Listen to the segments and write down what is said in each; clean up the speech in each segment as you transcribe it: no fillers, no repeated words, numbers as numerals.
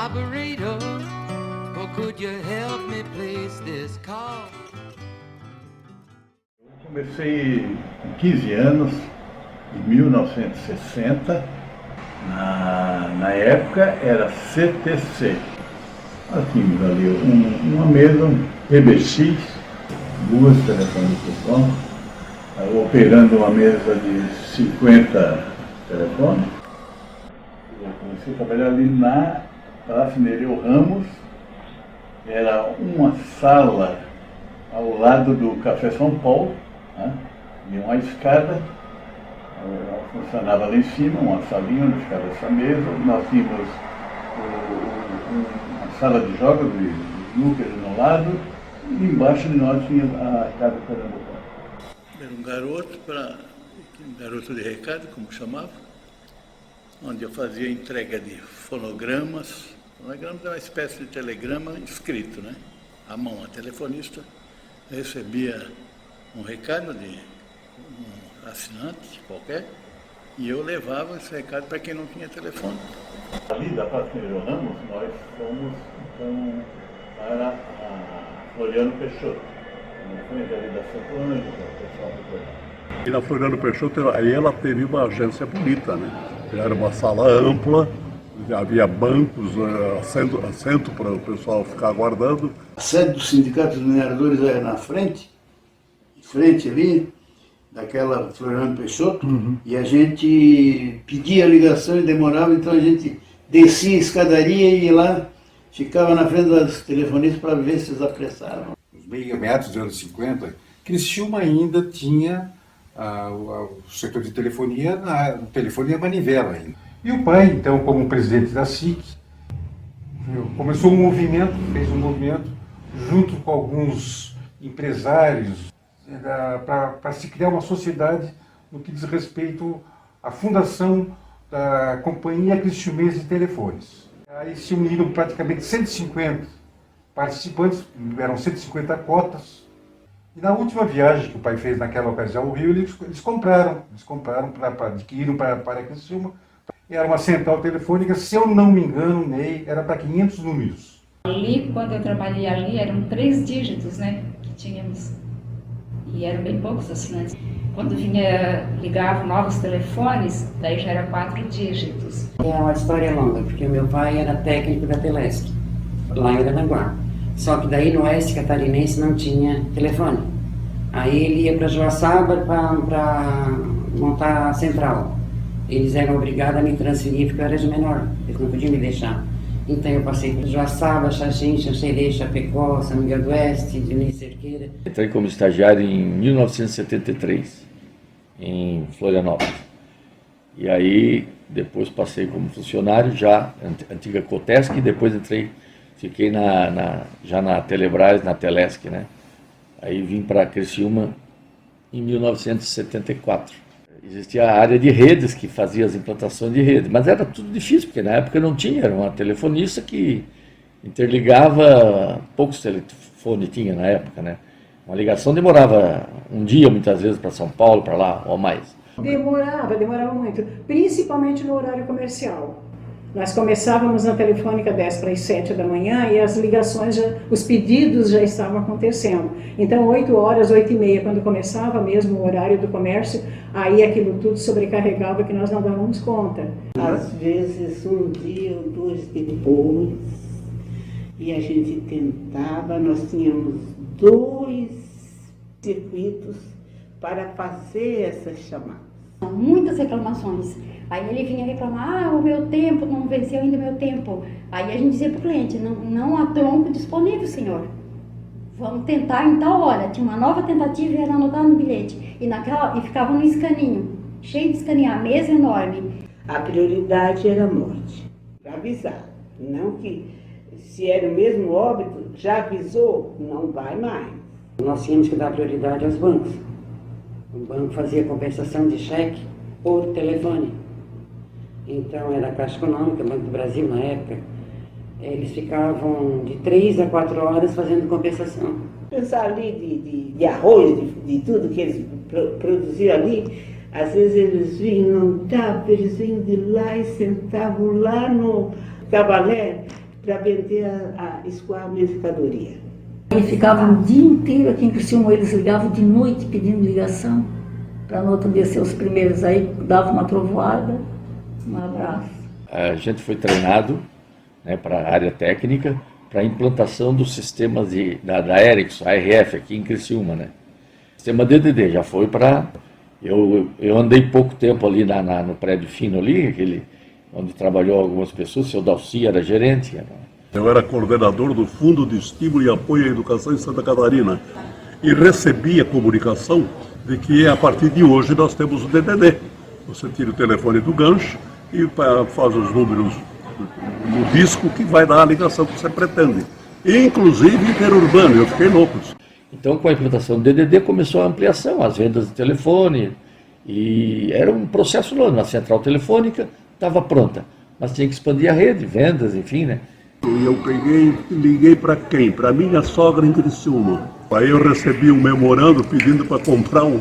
Operator, or could you help me place this call? Eu comecei com 15 anos, em 1960. Na época era CTC. Nós tínhamos ali uma mesa, um PBX, duas telefones por som, operando uma mesa de 50 telefones. Eu comecei a trabalhar ali na Palácio Nereu Ramos. Era uma sala ao lado do Café São Paulo, né? E uma escada. Ela funcionava lá em cima, uma salinha onde ficava essa mesa. Nós tínhamos uma sala de jogos de snooker no lado, e embaixo de nós tinha a casa pernambucana. Era um garoto de recado, como chamava, onde eu fazia entrega de fonogramas. Fonogramas é uma espécie de telegrama escrito, né? À mão. A telefonista recebia um recado de um assinante qualquer, e eu levava esse recado para quem não tinha telefone. Ali da Praça Nereu Ramos, nós fomos então para a Floriano Peixoto, na frente ali da Santo Ângelo, o pessoal do. E na Floriano Peixoto, aí ela teve uma agência bonita, né? Era uma sala ampla, havia bancos, assento para o pessoal ficar aguardando. A sede do Sindicato dos Mineradores era na frente ali, daquela Floriano Peixoto, e a gente pedia a ligação e demorava, então a gente descia a escadaria e ia lá, ficava na frente das telefonistas para ver se eles apressavam. Nos meados dos anos 50, Criciúma ainda tinha o setor de telefonia, telefonia manivela ainda. E o pai, então, como presidente da SIC, começou fez um movimento junto com alguns empresários para se criar uma sociedade no que diz respeito à fundação da Companhia Criciumense de Telefones. Aí se uniram praticamente 150 participantes, eram 150 cotas. E na última viagem que o pai fez naquela ocasião ao Rio, eles compraram adquiriram para Criciúma. Era uma central telefônica, se eu não me engano, Ney, era para 500 números. Ali, quando eu trabalhei ali, eram 3 dígitos, né, que tínhamos. E eram bem poucos assinantes. Quando ligavam novos telefones, daí já era 4 dígitos. É uma história longa, porque o meu pai era técnico da Telesc, lá em Aranaguá. Só que daí no oeste catarinense não tinha telefone. Aí ele ia para Joaçaba para montar a central. Eles eram obrigados a me transferir porque eu era de menor, eles não podiam me deixar. Então eu passei por Joaçaba, Xaxim, Xanxerê, Chapecó, São Miguel do Oeste, Dionísio Cerqueira. Entrei como estagiário em 1973, em Florianópolis. E aí depois passei como funcionário, já antiga Cotesc, e depois fiquei já na Telebrás, na Telesc, né? Aí vim para Criciúma em 1974. Existia a área de redes que fazia as implantações de rede, mas era tudo difícil, porque na época não tinha, era uma telefonista que interligava, poucos telefones tinha na época, né? Uma ligação demorava um dia, muitas vezes, para São Paulo, para lá, ou mais. Demorava muito, principalmente no horário comercial. Nós começávamos na telefônica 10 para as 7 da manhã e as ligações, os pedidos já estavam acontecendo. Então, 8 horas, 8h30, quando começava mesmo o horário do comércio, aí aquilo tudo sobrecarregava que nós não dávamos conta. Às vezes, um dia ou 2 depois, e a gente tentava, nós tínhamos 2 circuitos para fazer essas chamadas. Muitas reclamações. Aí ele vinha reclamar, o meu tempo, não venceu ainda o meu tempo. Aí a gente dizia para o cliente, não há tronco disponível, senhor. Vamos tentar em tal hora. Tinha uma nova tentativa e era anotado no bilhete. E ficava no escaninho, cheio de escaninho, a mesa enorme. A prioridade era a morte, para avisar. Não que, se era o mesmo óbito, já avisou, não vai mais. Nós tínhamos que dar prioridade aos bancos. O banco fazia compensação de cheque por telefone. Então era a Caixa Econômica, Banco do Brasil na época. Eles ficavam de 3 a 4 horas fazendo compensação. Pensar ali de arroz, de tudo que eles produziam ali, às vezes eles vinham, não dava, eles vinham de lá e sentavam lá no cavalé, para vender, escoar a mercadoria. Eles ficavam o dia inteiro aqui em Criciúma, eles ligavam de noite pedindo ligação, para no outro dia ser os primeiros. Aí dava uma trovoada, um abraço. A gente foi treinado, né, para a área técnica, para a implantação dos sistemas da Ericsson, ARF, aqui em Criciúma, né? O sistema DDD já foi para... Eu andei pouco tempo ali no prédio fino ali, onde trabalhou algumas pessoas, o seu Dalci era gerente. Eu era coordenador do Fundo de Estímulo e Apoio à Educação em Santa Catarina e recebi a comunicação de que a partir de hoje nós temos o DDD. Você tira o telefone do gancho e faz os números no disco que vai dar a ligação que você pretende. Inclusive interurbano, eu fiquei louco. Então, com a implantação do DDD, começou a ampliação, as vendas de telefone, e era um processo longo. A central telefônica estava pronta, mas tinha que expandir a rede, vendas, enfim, né? E eu liguei para quem? Para minha sogra em Criciúma. Aí eu recebi um memorando pedindo para comprar um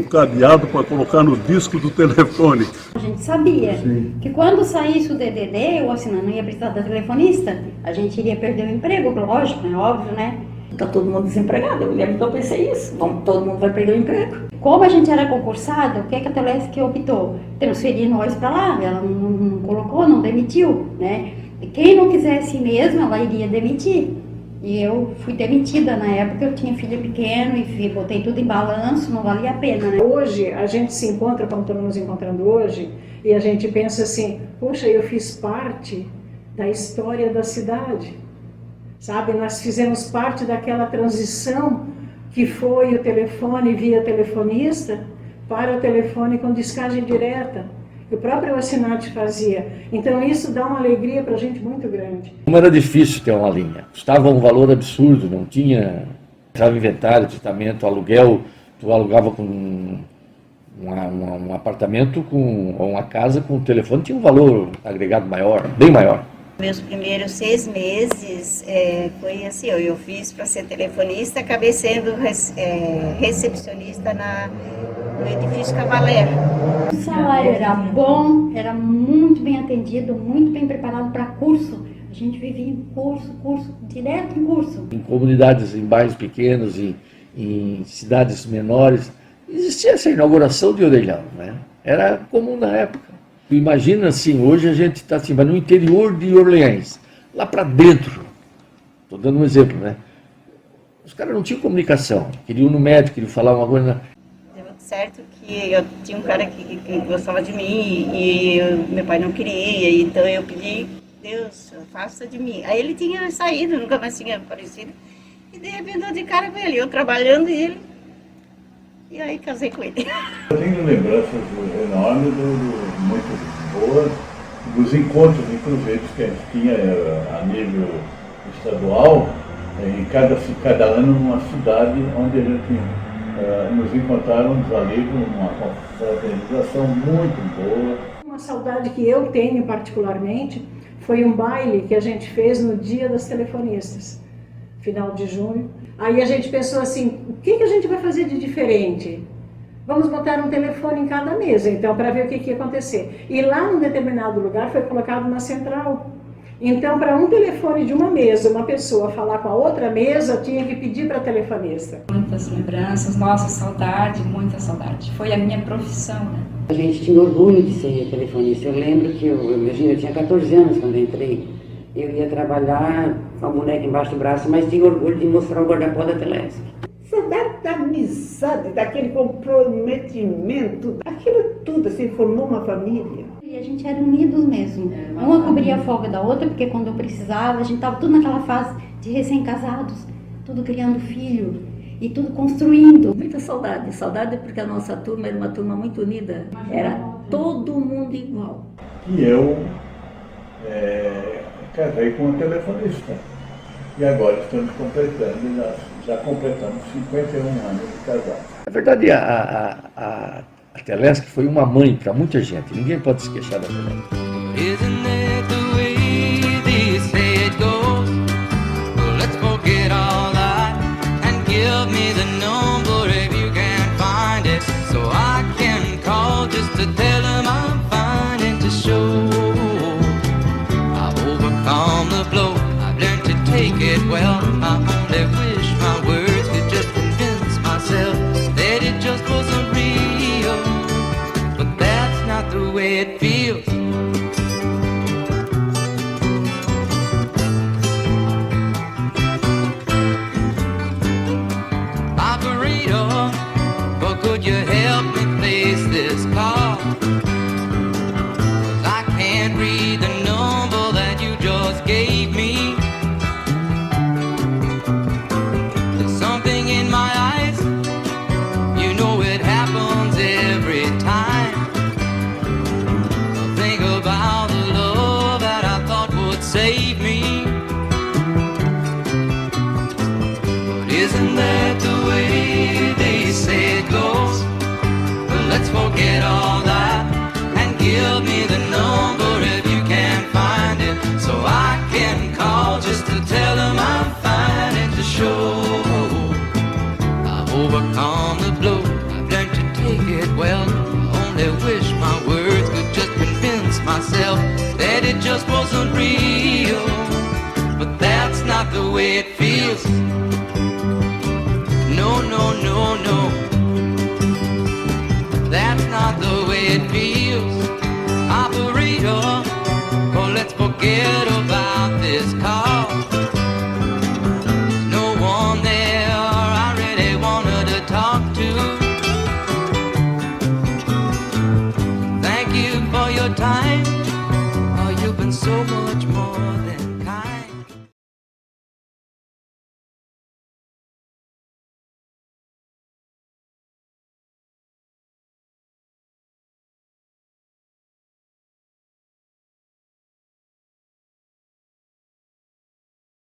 cadeado para colocar no disco do telefone. A gente sabia que quando saísse o DDD, ou assim, não ia precisar da telefonista, a gente iria perder o emprego, lógico, é óbvio, né? Está todo mundo desempregado, eu lembro que eu pensei isso, todo mundo vai perder o emprego. Como a gente era concursado, o que a Telesc optou? Transferir nós para lá, ela não colocou, não demitiu, né? E quem não quisesse mesmo, ela iria demitir. E eu fui demitida na época, eu tinha filho pequeno e botei tudo em balanço, não valia a pena, né? Hoje a gente se encontra, como estamos nos encontrando hoje, e a gente pensa assim, poxa, eu fiz parte da história da cidade, sabe? Nós fizemos parte daquela transição que foi o telefone via telefonista para o telefone com descagem direta, que o próprio assinante fazia. Então isso dá uma alegria para a gente muito grande. Como era difícil ter uma linha, custava um valor absurdo, não tinha inventário, tratamento, aluguel, tu alugava com um apartamento ou uma casa com telefone, tinha um valor agregado maior, bem maior. Meus primeiros 6 meses foi assim, eu fiz para ser telefonista, acabei sendo recepcionista no edifício Cavaleiro. O salário era bom, era muito bem atendido, muito bem preparado para curso. A gente vivia em curso, direto em curso. Em comunidades, em bairros pequenos, em cidades menores, existia essa inauguração de orelhão, né? Era comum na época. Imagina assim, hoje a gente está assim, mas no interior de Orleans, lá para dentro, estou dando um exemplo, né? Os caras não tinham comunicação, queriam ir no médico, queriam falar uma coisa. Deu certo que eu tinha um cara que gostava de mim e meu pai não queria, então eu pedi, Deus, afasta de mim. Aí ele tinha saído, nunca mais tinha aparecido, e de repente eu de cara com ele, eu trabalhando e ele. E aí casei com ele. Eu tenho lembranças enormes, muito boas, dos encontros em cruzeiros que a gente tinha a nível estadual, em cada ano numa cidade onde a gente nos encontrávamos ali com uma confraternização muito boa. Uma saudade que eu tenho particularmente foi um baile que a gente fez no Dia das Telefonistas, final de junho. Aí a gente pensou assim, o que a gente vai fazer de diferente? Vamos botar um telefone em cada mesa, então, para ver o que ia acontecer. E lá num determinado lugar foi colocado uma central. Então, para um telefone de uma mesa, uma pessoa falar com a outra mesa, tinha que pedir para a telefonista. Muitas lembranças, nossa, saudade, muita saudade. Foi a minha profissão, né? A gente tinha orgulho de ser telefonista. Eu lembro que eu tinha 14 anos quando entrei. Eu ia trabalhar com a boneca embaixo do braço, mas tinha orgulho de mostrar o guarda-pó da Telesc. Saudade da amizade, daquele comprometimento, aquilo tudo, assim, formou uma família. E a gente era unidos mesmo. Uma cobria a folga da outra, porque quando eu precisava, a gente estava tudo naquela fase de recém-casados, tudo criando filho e tudo construindo. Muita saudade. Saudade porque a nossa turma era uma turma muito unida. Era todo mundo igual. E eu casei com uma telefonista. E agora estamos completando, já completamos 51 anos de casado. Na verdade, a Telesc foi uma mãe para muita gente. Ninguém pode se queixar da Telesc. Isn't that the way they say it goes? Well, let's forget all that and give me the number if you can find it, so I can call just to tell them I'm fine and to show I've overcome the blow. overcome the blow. I've learned to take it well. I only wish my words could just convince myself that it just wasn't real. But that's not the way it feels. No, no, no, no. That's not the way it feels. Operator, oh, let's forget about this call. There's no one there I really wanted to talk to. Thank you for your time.